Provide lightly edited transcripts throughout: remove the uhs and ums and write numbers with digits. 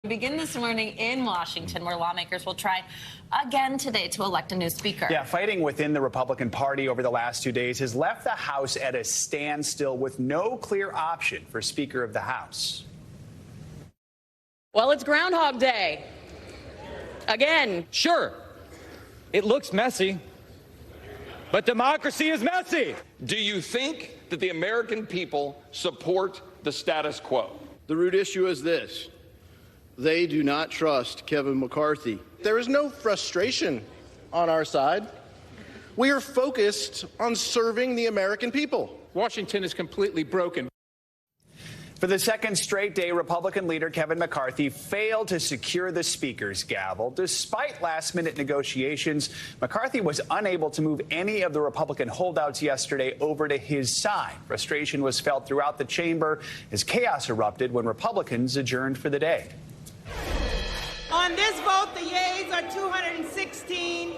Begin this morning in Washington, where lawmakers will try again today to elect a new speaker. Yeah, fighting within the Republican Party over the last 2 days has left the House at a standstill with no clear option for Speaker of the House. Well, it's Groundhog Day. Again. Sure, it looks messy, but democracy is messy. Do you think that the American people support the status quo? The root issue is this. They do not trust Kevin McCarthy. There is no frustration on our side. We are focused on serving the American people. Washington is completely broken. For the second straight day, Republican leader Kevin McCarthy failed to secure the Speaker's gavel. Despite last-minute negotiations, McCarthy was unable to move any of the Republican holdouts yesterday over to his side. Frustration was felt throughout the chamber as chaos erupted when Republicans adjourned for the day. On this vote, the yeas are 216,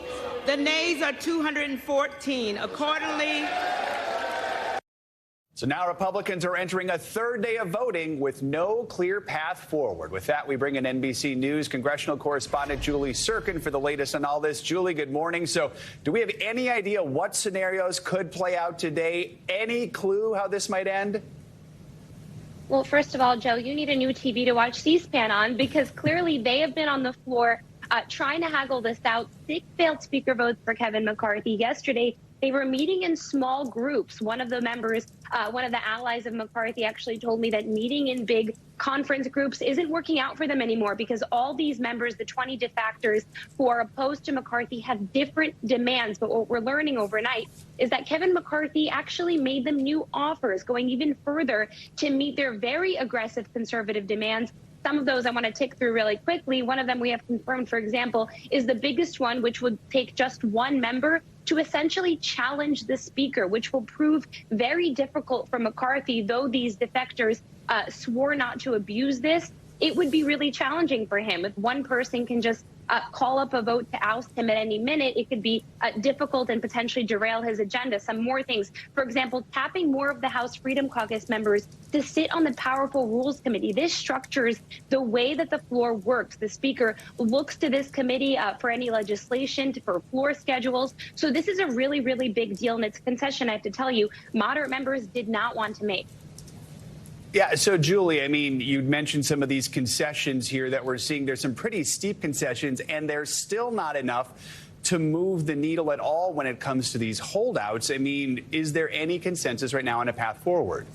the nays are 214. Accordingly, so now Republicans are entering a third day of voting with no clear path forward. With that, we bring in NBC News congressional correspondent Julie Sirkin for the latest on all this. Julie, good morning. So do we have any idea what scenarios could play out today? Any clue how this might end? Well, first of all, Joe, you need a new TV to watch C-SPAN on, because clearly they have been on the floor trying to haggle this out. 6 failed speaker votes for Kevin McCarthy. Yesterday, they were meeting in small groups. One of the members, one of the allies of McCarthy, actually told me that meeting in big conference groups isn't working out for them anymore, because all these members, the 20 defectors who are opposed to McCarthy, have different demands. But what we're learning overnight is that Kevin McCarthy actually made them new offers, going even further to meet their very aggressive conservative demands. Some of those I want to tick through really quickly. One of them we have confirmed, for example, is the biggest one, which would take just one member to essentially challenge the speaker, which will prove very difficult for McCarthy. Though these defectors swore not to abuse this, it would be really challenging for him. If one person can just call up a vote to oust him at any minute, it could be difficult and potentially derail his agenda. Some more things. For example, tapping more of the House Freedom Caucus members to sit on the powerful Rules Committee. This structures the way that the floor works. The Speaker looks to this committee for any legislation, for floor schedules. So this is a really, really big deal, and it's a concession, I have to tell you, moderate members did not want to make. Yeah, so, Julie, I mean, you mentioned some of these concessions here that we're seeing. There's some pretty steep concessions, and there's still not enough to move the needle at all when it comes to these holdouts. I mean, is there any consensus right now on a path forward?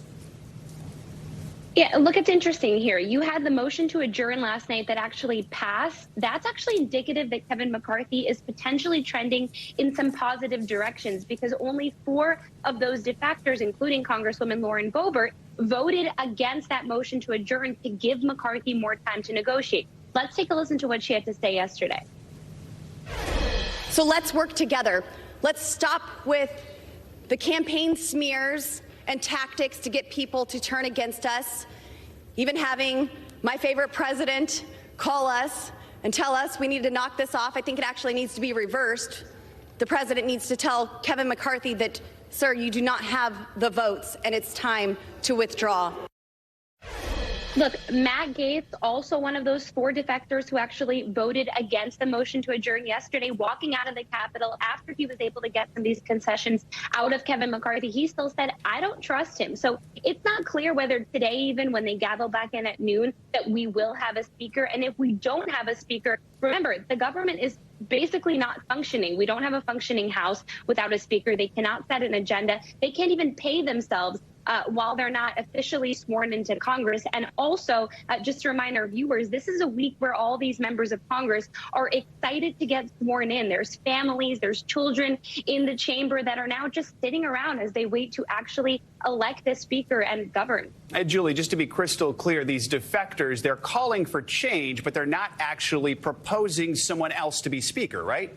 Yeah, look, it's interesting here. You had the motion to adjourn last night that actually passed. That's actually indicative that Kevin McCarthy is potentially trending in some positive directions, because only 4 of those defectors, including Congresswoman Lauren Boebert, voted against that motion to adjourn to give McCarthy more time to negotiate. Let's take a listen to what she had to say yesterday. So let's work together. Let's stop with the campaign smears and tactics to get people to turn against us. Even having my favorite president call us and tell us we need to knock this off, I think it actually needs to be reversed. The president needs to tell Kevin McCarthy that, sir, you do not have the votes and it's time to withdraw. Look, Matt Gaetz, also one of those 4 defectors who actually voted against the motion to adjourn yesterday, walking out of the Capitol after he was able to get some of these concessions out of Kevin McCarthy. He still said, I don't trust him. So it's not clear whether today, even when they gavel back in at noon, that we will have a speaker. And if we don't have a speaker, remember, the government is basically not functioning. We don't have a functioning House without a speaker. They cannot set an agenda. They can't even pay themselves while they're not officially sworn into Congress. And also, just to remind our viewers, this is a week where all these members of Congress are excited to get sworn in. There's families, there's children in the chamber that are now just sitting around as they wait to actually elect a speaker and govern. Hey, Julie, just to be crystal clear, these defectors, they're calling for change, but they're not actually proposing someone else to be speaker, right?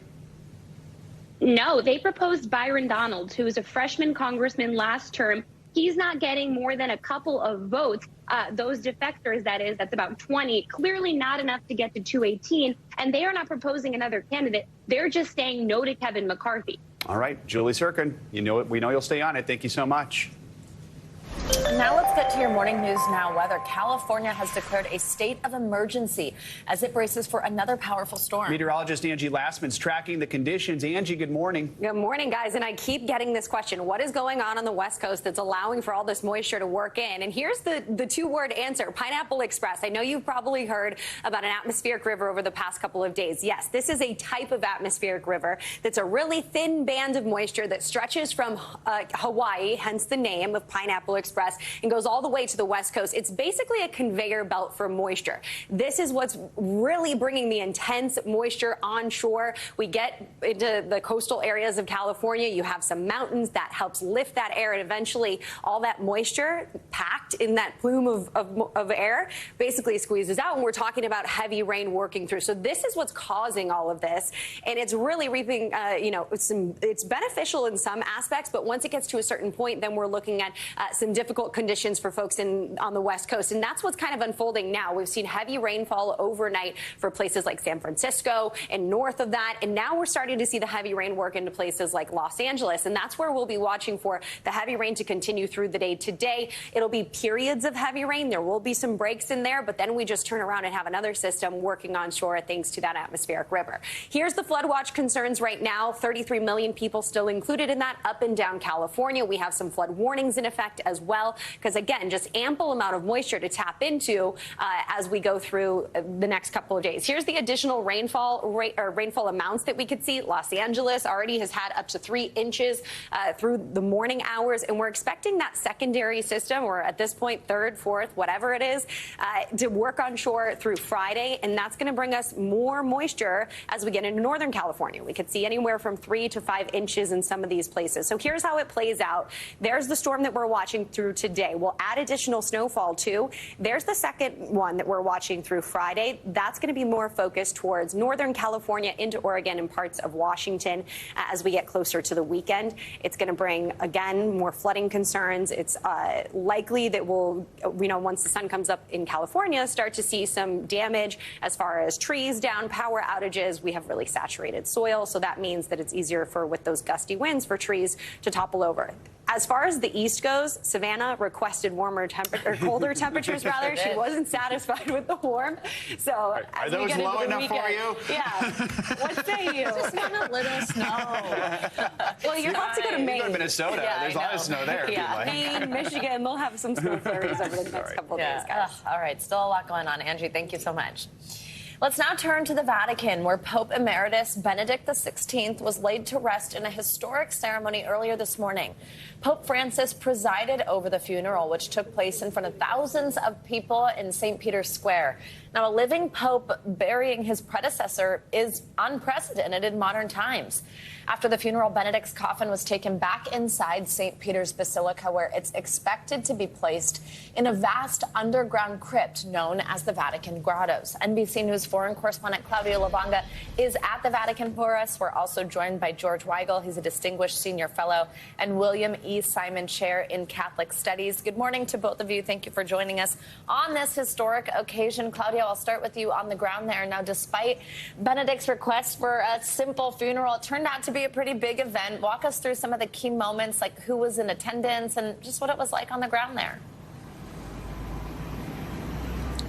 No, they proposed Byron Donalds, who was a freshman congressman last term. He's not getting more than a couple of votes. Those defectors, that is, that's about 20, clearly not enough to get to 218. And they are not proposing another candidate. They're just saying no to Kevin McCarthy. All right, Julie Sirkin, we know you'll stay on it. Thank you so much. And now let's get to your morning news now. Weather. California has declared a state of emergency as it braces for another powerful storm. Meteorologist Angie Lassman's tracking the conditions. Angie, good morning. Good morning, guys. And I keep getting this question. What is going on the West Coast that's allowing for all this moisture to work in? And here's the two-word answer, Pineapple Express. I know you've probably heard about an atmospheric river over the past couple of days. Yes, this is a type of atmospheric river that's a really thin band of moisture that stretches from Hawaii, hence the name of Pineapple Express, and goes all the way to the West Coast. It's basically a conveyor belt for moisture. This is what's really bringing the intense moisture onshore. We get into the coastal areas of California. You have some mountains that helps lift that air, and eventually all that moisture packed in that plume of air basically squeezes out, and we're talking about heavy rain working through. So this is what's causing all of this, and it's really reaping, it's beneficial in some aspects, but once it gets to a certain point, then we're looking at some difficult conditions for folks on the West Coast, and that's what's kind of unfolding now. We've seen heavy rainfall overnight for places like San Francisco and north of that, and now we're starting to see the heavy rain work into places like Los Angeles, and that's where we'll be watching for the heavy rain to continue through the day today. It'll be periods of heavy rain. There will be some breaks in there, but then we just turn around and have another system working onshore thanks to that atmospheric river. Here's the flood watch concerns right now. 33 million people still included in that up and down California. We have some flood warnings in effect as well, because again, just ample amount of moisture to tap into as we go through the next couple of days. Here's the additional rainfall amounts that we could see. Los Angeles already has had up to 3 inches through the morning hours, and we're expecting that secondary system, or at this point, third, fourth, whatever it is, to work onshore through Friday, and that's going to bring us more moisture as we get into Northern California. We could see anywhere from 3 to 5 inches in some of these places. So here's how it plays out. There's the storm that we're watching through today. We'll add additional snowfall too. There's the second one that we're watching through Friday. That's going to be more focused towards Northern California into Oregon and parts of Washington as we get closer to the weekend. It's going to bring, again, more flooding concerns. It's likely that we'll, once the sun comes up in California, start to see some damage as far as trees down, power outages. We have really saturated soil, so that means that it's easier with those gusty winds for trees to topple over. As far as the East goes, Savannah requested colder temperatures, rather. She wasn't satisfied with the warm. So are those low enough for you? Yeah. What say you? Just want a little snow. Well, you're off to go to Maine. You go to Minnesota. Yeah, there's a lot of snow there. Yeah, Maine, Michigan, they'll have some snow flurries over the next couple of days, guys. All right, still a lot going on. Angie, thank you so much. Let's now turn to the Vatican, where Pope Emeritus Benedict XVI was laid to rest in a historic ceremony earlier this morning. Pope Francis presided over the funeral, which took place in front of thousands of people in St. Peter's Square. Now, a living pope burying his predecessor is unprecedented in modern times. After the funeral, Benedict's coffin was taken back inside St. Peter's Basilica, where it's expected to be placed in a vast underground crypt known as the Vatican Grottos. NBC News foreign correspondent Claudia Lavanga is at the Vatican for us. We're also joined by George Weigel. He's a distinguished senior fellow, and William E. Simon Chair in Catholic Studies. Good morning to both of you. Thank you for joining us on this historic occasion. Claudia, I'll start with you on the ground there. Now, despite Benedict's request for a simple funeral, it turned out to be a pretty big event. Walk us through some of the key moments, like who was in attendance and just what it was like on the ground there.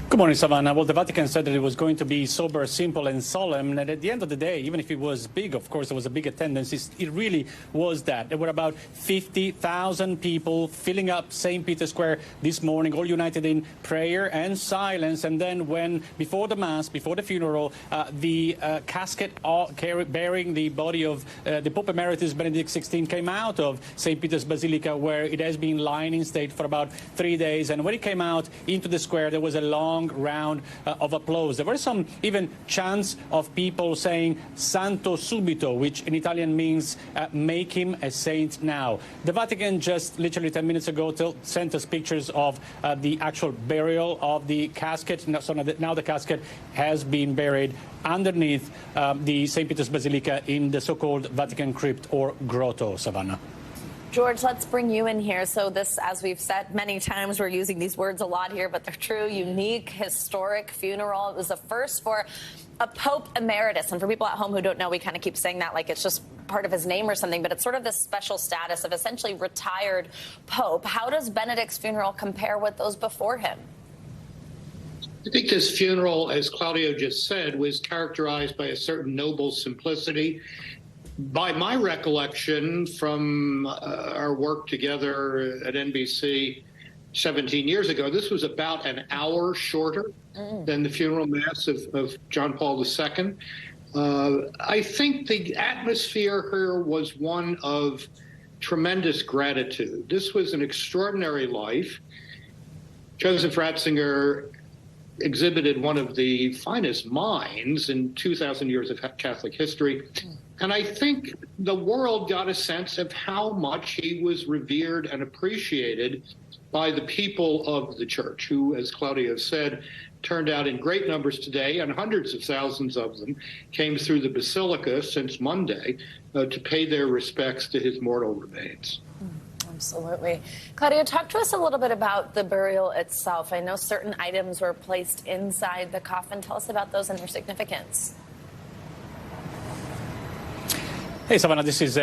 Good morning, Savannah. Well, the Vatican said that it was going to be sober, simple, and solemn. And at the end of the day, even if it was big, of course, there was a big attendance. It really was that. There were about 50,000 people filling up St. Peter's Square this morning, all united in prayer and silence. And then before the Mass, before the funeral, the casket bearing the body of the Pope Emeritus Benedict XVI came out of St. Peter's Basilica, where it has been lying in state for about 3 days. And when it came out into the square, there was a long round of applause. There were some even chants of people saying "Santo subito," which in Italian means "make him a saint now." The Vatican just literally 10 minutes ago sent us pictures of the actual burial of the casket. So now the casket has been buried underneath the St. Peter's Basilica in the so-called Vatican crypt or grotto, Savannah. George, let's bring you in here. So this, as we've said many times, we're using these words a lot here, but they're true, unique, historic funeral. It was the first for a Pope Emeritus. And for people at home who don't know, we kind of keep saying that like it's just part of his name or something, but it's sort of this special status of essentially retired Pope. How does Benedict's funeral compare with those before him? I think this funeral, as Claudio just said, was characterized by a certain noble simplicity. By my recollection from our work together at NBC 17 years ago, this was about an hour shorter than the funeral mass of John Paul II. I think the atmosphere here was one of tremendous gratitude. This was an extraordinary life. Joseph Ratzinger exhibited one of the finest minds in 2,000 years of Catholic history. And I think the world got a sense of how much he was revered and appreciated by the people of the church, who, as Claudio said, turned out in great numbers today, and hundreds of thousands of them came through the Basilica since Monday to pay their respects to his mortal remains. Absolutely. Claudio, talk to us a little bit about the burial itself. I know certain items were placed inside the coffin. Tell us about those and their significance. Hey, Savannah, this is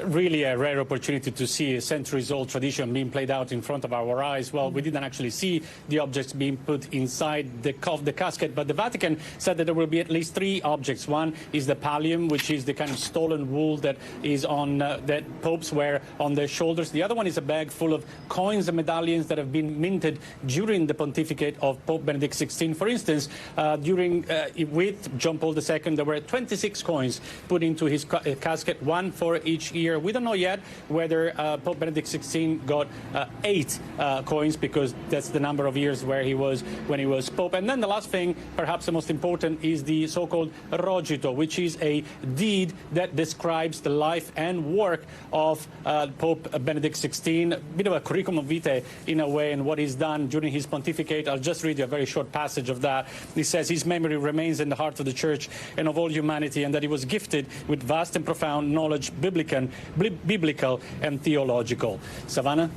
really a rare opportunity to see a centuries-old tradition being played out in front of our eyes. Well, we didn't actually see the objects being put inside the casket, but the Vatican said that there will be at least 3 objects. One is the pallium, which is the kind of stolen wool that is on that popes wear on their shoulders. The other one is a bag full of coins and medallions that have been minted during the pontificate of Pope Benedict XVI. For instance, with John Paul II, there were 26 coins put into his casket. 1 for each year. We don't know yet whether Pope Benedict XVI got 8 coins, because that's the number of years where he was when he was Pope. And then the last thing, perhaps the most important, is the so-called rogito, which is a deed that describes the life and work of Pope Benedict XVI, a bit of a curriculum vitae in a way, and what he's done during his pontificate. I'll just read you a very short passage of that. It says, his memory remains in the heart of the Church and of all humanity, and that he was gifted with vast and profound knowledge, biblical and theological. Savannah?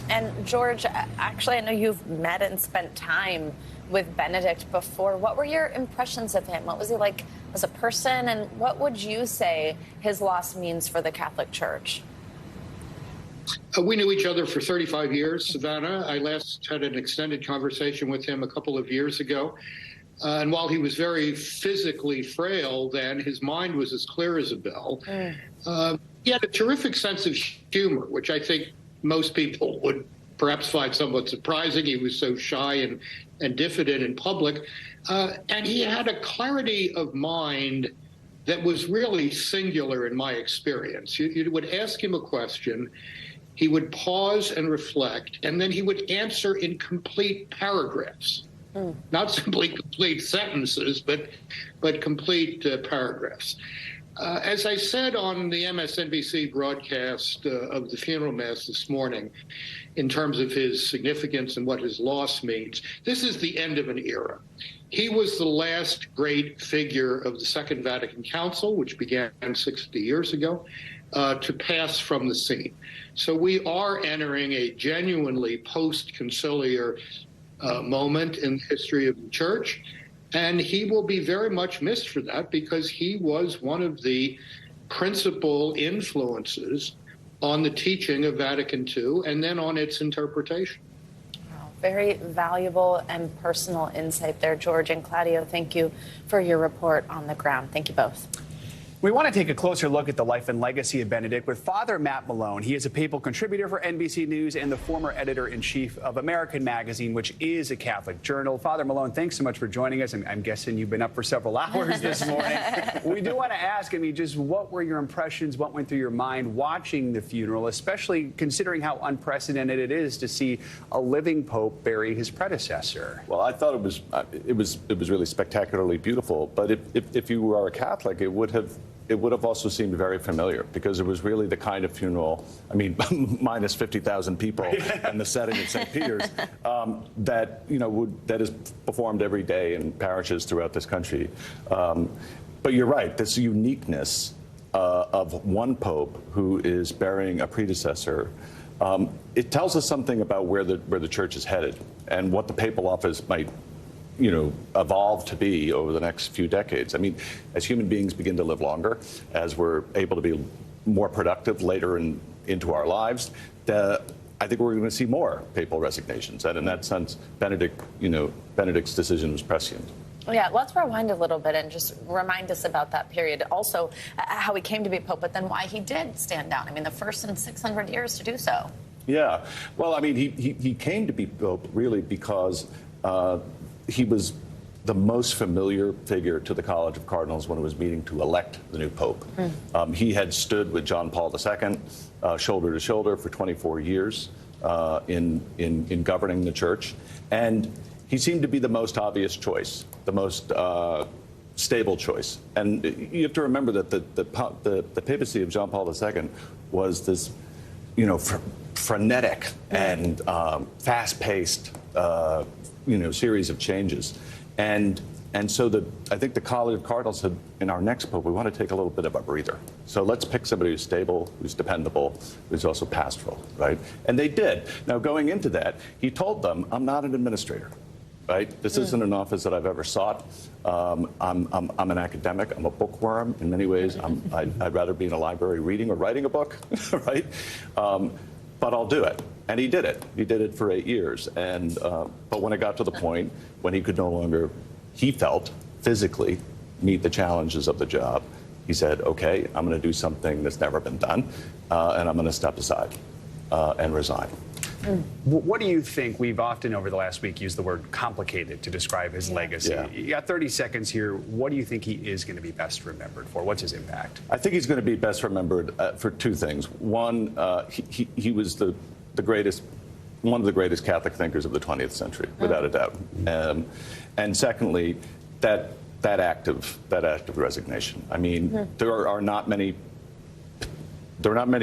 And George, actually, I know you've met and spent time with Benedict before. What were your impressions of him? What was he like as a person? And what would you say his loss means for the Catholic Church? We knew each other for 35 years, Savannah. I last had an extended conversation with him a couple of years ago. And while he was very physically frail then, his mind was as clear as a bell. He had a terrific sense of humor, which I think most people would perhaps find somewhat surprising. He was so shy and diffident in public. And he had a clarity of mind that was really singular in my experience. You would ask him a question, he would pause and reflect, and then he would answer in complete paragraphs. Not simply complete sentences, but complete paragraphs. As I said on the MSNBC broadcast of the funeral mass this morning, in terms of his significance and what his loss means, this is the end of an era. He was the last great figure of the Second Vatican Council, which began 60 years ago, to pass from the scene. So we are entering a genuinely post-conciliar moment in the history of the Church, and he will be very much missed for that, because he was one of the principal influences on the teaching of Vatican II and then on its interpretation. Wow, very valuable and personal insight there, George. And Claudio, thank you for your report on the ground. Thank you both. We want to take a closer look at the life and legacy of Benedict with Father Matt Malone. He is a papal contributor for NBC News and the former editor-in-chief of American Magazine, which is a Catholic journal. Father Malone, thanks so much for joining us. I'm guessing you've been up for several hours this morning. We do want to ask, just what were your impressions, what went through your mind watching the funeral, especially considering how unprecedented it is to see a living pope bury his predecessor? Well, I thought it was really spectacularly beautiful. But if you were a Catholic, it would have also seemed very familiar, because it was really the kind of funeral, minus 50,000 people and the setting of St. Peter's, that is performed every day in parishes throughout this country. But you're right, this uniqueness of one pope who is burying a predecessor, it tells us something about where the church is headed and what the papal office might, evolve to be over the next few decades. I mean, as human beings begin to live longer, as we're able to be more productive later into our lives, I think we're going to see more papal resignations. And in that sense, Benedict's decision was prescient. Yeah, let's rewind a little bit and just remind us about that period. Also, how he came to be Pope, but then why he did stand down. I mean, the first in 600 years to do so. Yeah. Well, I mean, he came to be Pope really because he was the most familiar figure to the College of Cardinals when it was meeting to elect the new Pope. He had stood with John Paul II shoulder to shoulder for 24 years in governing the church. And he seemed to be the most obvious choice, the most stable choice. And you have to remember that the papacy of John Paul II was this, frenetic and fast-paced, series of changes. And so I think the College of Cardinals said, in our next Pope, we want to take a little bit of a breather. So let's pick somebody who's stable, who's dependable, who's also pastoral, right? And they did. Now, going into that, he told them, I'm not an administrator. Right? This isn't an office that I've ever sought. I'm an academic. I'm a bookworm in many ways. I'd rather be in a library reading or writing a book, right? But I'll do it. And he did it. He did it for 8 years. And but when it got to the point when he could no longer, he felt, physically meet the challenges of the job, he said, okay, I'm going to do something that's never been done, and I'm going to step aside and resign. What do you think? We've often over the last week used the word complicated to describe his legacy. Yeah. You got 30 seconds here. What do you think he is going to be best remembered for? What's his impact? I think he's going to be best remembered for two things. One, he was the greatest, one of the greatest Catholic thinkers of the 20th century, without a doubt. And secondly, that act of resignation. I mean, there are not many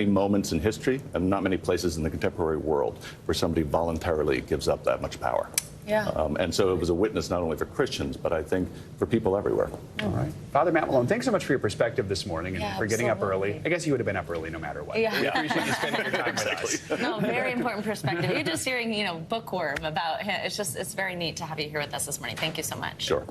moments in history and not many places in the contemporary world where somebody voluntarily gives up that much power. Yeah. And so it was a witness not only for Christians, but I think for people everywhere. All right. Father Matt Malone, thanks so much for your perspective this morning and for getting up early. I guess you would have been up early no matter what. Yeah. We appreciate you spending your time with us. No, very important perspective. You're just hearing, bookworm about him. It's very neat to have you here with us this morning. Thank you so much. Sure.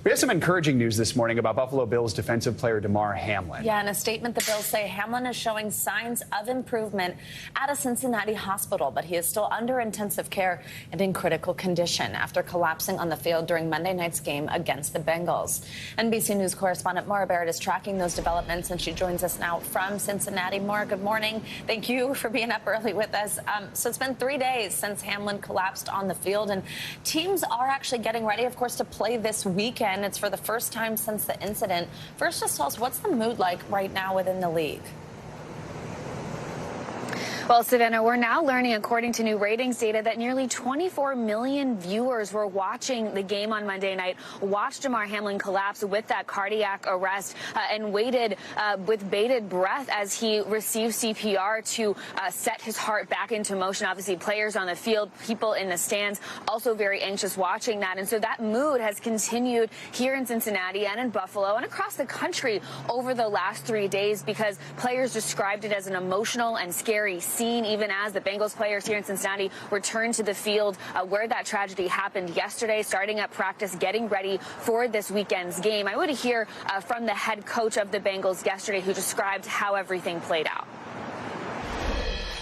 We have some encouraging news this morning about Buffalo Bills defensive player Damar Hamlin. Yeah, in a statement, the Bills say Hamlin is showing signs of improvement at a Cincinnati hospital, but he is still under intensive care and in critical condition after collapsing on the field during Monday night's game against the Bengals. NBC News correspondent Maura Barrett is tracking those developments, and she joins us now from Cincinnati. Maura, good morning. Thank you for being up early with us. So it's been 3 days since Hamlin collapsed on the field, and teams are actually getting ready, of course, to play this weekend. It's for the first time since the incident. First, just tell us, what's the mood like right now within the league? Well, Savannah, we're now learning, according to new ratings data, that nearly 24 million viewers were watching the game on Monday night, watched Damar Hamlin collapse with that cardiac arrest, and waited with bated breath as he received CPR to set his heart back into motion. Obviously, players on the field, people in the stands, also very anxious watching that. And so that mood has continued here in Cincinnati and in Buffalo and across the country over the last 3 days, because players described it as an emotional and scary scene, even as the Bengals players here in Cincinnati returned to the field where that tragedy happened yesterday, starting up practice, getting ready for this weekend's game. I want to hear from the head coach of the Bengals yesterday, who described how everything played out.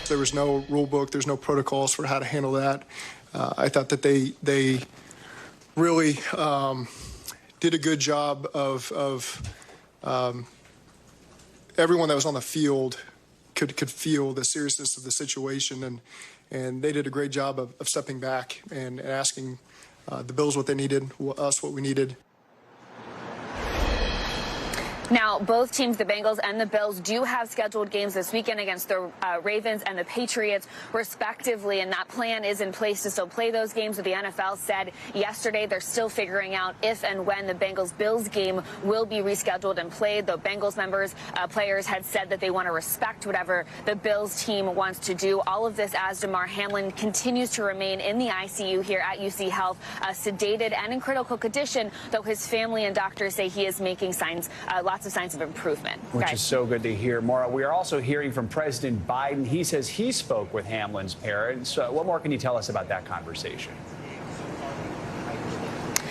There was no rule book. There's no protocols for how to handle that. I thought that they really did a good job of everyone that was on the field could feel the seriousness of the situation, and they did a great job of stepping back and asking the Bills what they needed, us what we needed. Now, both teams, the Bengals and the Bills, do have scheduled games this weekend against the Ravens and the Patriots, respectively, and that plan is in place to still play those games. But the NFL said yesterday they're still figuring out if and when the Bengals-Bills game will be rescheduled and played. The Bengals players had said that they want to respect whatever the Bills team wants to do. All of this as Damar Hamlin continues to remain in the ICU here at UC Health, sedated and in critical condition, though his family and doctors say he is making signs, lots lots of signs of improvement. Which is so good to hear. Maura, we are also hearing from President Biden. He says he spoke with Hamlin's parents. What more can you tell us about that conversation?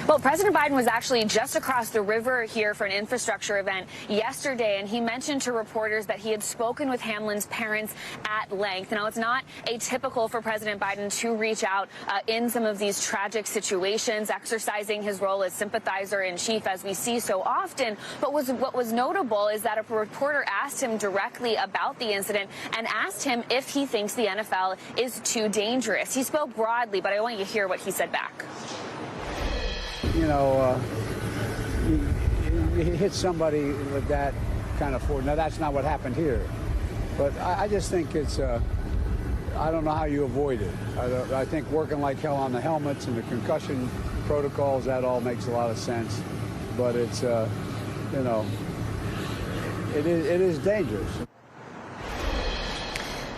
Well, President Biden was actually just across the river here for an infrastructure event yesterday, and he mentioned to reporters that he had spoken with Hamlin's parents at length. Now, it's not atypical for President Biden to reach out in some of these tragic situations, exercising his role as sympathizer in chief, as we see so often. But what was notable is that a reporter asked him directly about the incident and asked him if he thinks the NFL is too dangerous. He spoke broadly, but I want you to hear what he said back. You know, you hit somebody with that kind of force. Now, that's not what happened here. But I just think it's, I don't know how you avoid it. I think working like hell on the helmets and the concussion protocols, that all makes a lot of sense. But it's, you know, it is dangerous.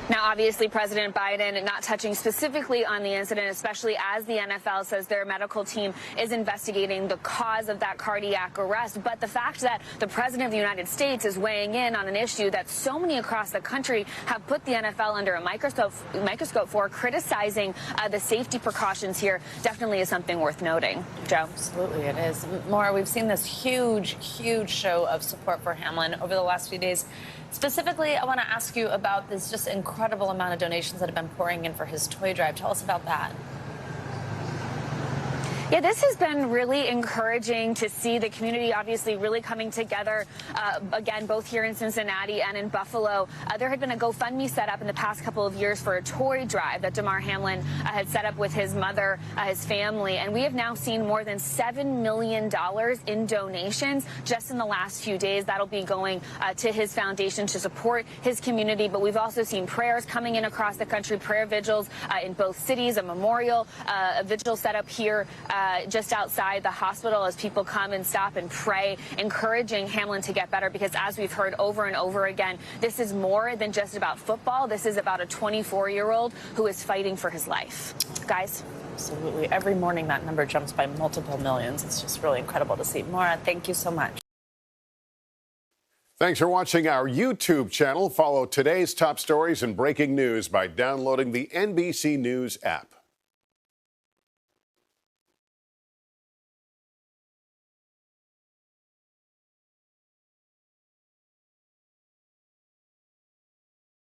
Now, obviously, President Biden not touching specifically on the incident, especially as the NFL says their medical team is investigating the cause of that cardiac arrest. But the fact that the President of the United States is weighing in on an issue that so many across the country have put the NFL under a microscope for, criticizing the safety precautions here, definitely is something worth noting. Joe? Absolutely, it is. Maura, we've seen this huge show of support for Hamlin over the last few days. Specifically, I want to ask you about this just incredible amount of donations that have been pouring in for his toy drive. Tell us about that. Yeah, this has been really encouraging to see the community obviously really coming together, again, both here in Cincinnati and in Buffalo. There had been a GoFundMe set up in the past couple of years for a toy drive that Damar Hamlin had set up with his mother, his family, and we have now seen more than $7 million in donations just in the last few days. That'll be going to his foundation to support his community, but we've also seen prayers coming in across the country, prayer vigils in both cities, a memorial, a vigil set up here just outside the hospital as people come and stop and pray, encouraging Hamlin to get better, because as we've heard over and over again, this is more than just about football. This is about a 24-year-old who is fighting for his life. Guys? Absolutely. Every morning that number jumps by multiple millions. It's just really incredible to see. Maura, thank you so much. Thanks for watching our YouTube channel. Follow today's top stories and breaking news by downloading the NBC News app.